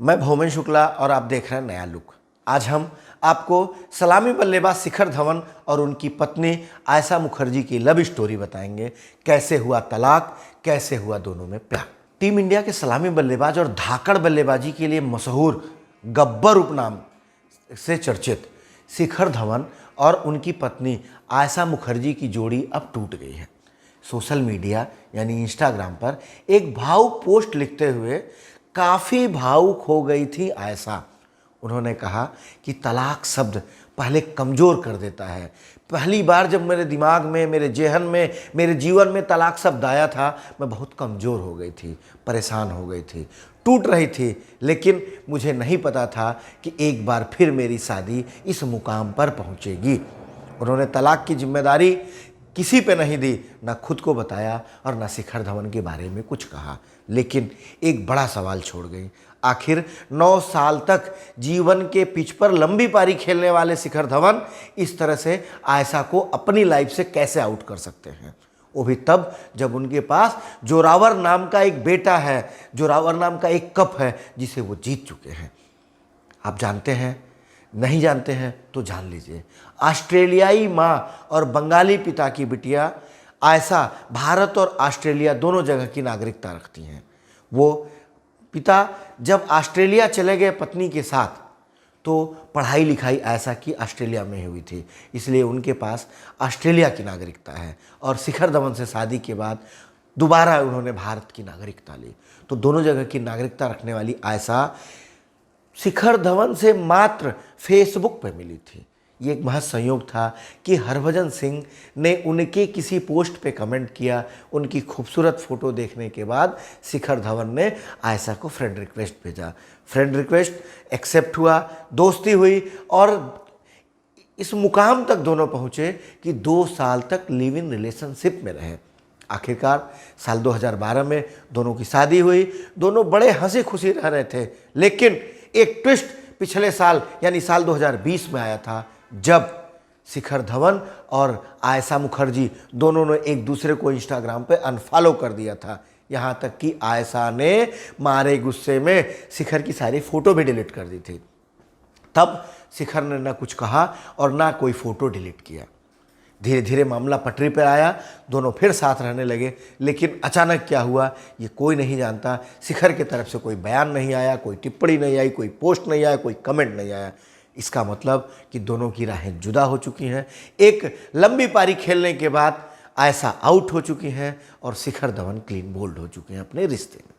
मैं भौमेन शुक्ला और आप देख रहे हैं नया लुक। आज हम आपको सलामी बल्लेबाज शिखर धवन और उनकी पत्नी आयशा मुखर्जी की लव स्टोरी बताएंगे। कैसे हुआ तलाक, कैसे हुआ दोनों में प्यार। टीम इंडिया के सलामी बल्लेबाज और धाकड़ बल्लेबाजी के लिए मशहूर गब्बर उपनाम से चर्चित शिखर धवन और उनकी पत्नी आयशा मुखर्जी की जोड़ी अब टूट गई है। सोशल मीडिया यानी इंस्टाग्राम पर एक भावुक पोस्ट लिखते हुए काफ़ी भावुक हो गई थी आयशा। उन्होंने कहा कि तलाक शब्द पहले कमज़ोर कर देता है। पहली बार जब मेरे दिमाग में, मेरे जेहन में, मेरे जीवन में तलाक शब्द आया था, मैं बहुत कमज़ोर हो गई थी, परेशान हो गई थी, टूट रही थी। लेकिन मुझे नहीं पता था कि एक बार फिर मेरी शादी इस मुकाम पर पहुंचेगी। उन्होंने तलाक की जिम्मेदारी किसी पे नहीं दी, ना खुद को बताया और ना शिखर धवन के बारे में कुछ कहा। लेकिन एक बड़ा सवाल छोड़ गई। आखिर 9 साल तक जीवन के पिच पर लंबी पारी खेलने वाले शिखर धवन इस तरह से आयशा को अपनी लाइफ से कैसे आउट कर सकते हैं, वो भी तब जब उनके पास जोरावर नाम का एक बेटा है, जोरावर नाम का एक कप है जिसे वो जीत चुके हैं। आप जानते हैं? नहीं जानते हैं तो जान लीजिए। ऑस्ट्रेलियाई माँ और बंगाली पिता की बिटिया आयशा भारत और ऑस्ट्रेलिया दोनों जगह की नागरिकता रखती हैं। वो पिता जब ऑस्ट्रेलिया चले गए पत्नी के साथ, तो पढ़ाई लिखाई आयशा की ऑस्ट्रेलिया में हुई थी, इसलिए उनके पास ऑस्ट्रेलिया की नागरिकता है। और शिखर धवन से शादी के बाद दोबारा उन्होंने भारत की नागरिकता ली। तो दोनों जगह की नागरिकता रखने वाली आयशा शिखर धवन से मात्र फेसबुक पर मिली थी। ये एक महज संयोग था कि हरभजन सिंह ने उनके किसी पोस्ट पे कमेंट किया। उनकी खूबसूरत फ़ोटो देखने के बाद शिखर धवन ने आयशा को फ्रेंड रिक्वेस्ट भेजा। फ्रेंड रिक्वेस्ट एक्सेप्ट हुआ, दोस्ती हुई और इस मुकाम तक दोनों पहुँचे कि 2 साल तक लिव इन रिलेशनशिप में रहे। आखिरकार साल 2012 में दोनों की शादी हुई। दोनों बड़े हंसी खुशी रह रहे थे। लेकिन एक ट्विस्ट पिछले साल यानी साल 2020 में आया था, जब शिखर धवन और आयशा मुखर्जी दोनों ने एक दूसरे को इंस्टाग्राम पे अनफॉलो कर दिया था। यहाँ तक कि आयशा ने मारे गुस्से में शिखर की सारी फ़ोटो भी डिलीट कर दी थी। तब शिखर ने ना कुछ कहा और ना कोई फ़ोटो डिलीट किया। धीरे धीरे मामला पटरी पर आया, दोनों फिर साथ रहने लगे। लेकिन अचानक क्या हुआ ये कोई नहीं जानता। शिखर की तरफ से कोई बयान नहीं आया, कोई टिप्पणी नहीं आई, कोई पोस्ट नहीं आया, कोई कमेंट नहीं आया। इसका मतलब कि दोनों की राहें जुदा हो चुकी हैं। एक लंबी पारी खेलने के बाद आयशा आउट हो चुकी हैं और शिखर धवन क्लीन बोल्ड हो चुके हैं अपने रिश्ते में।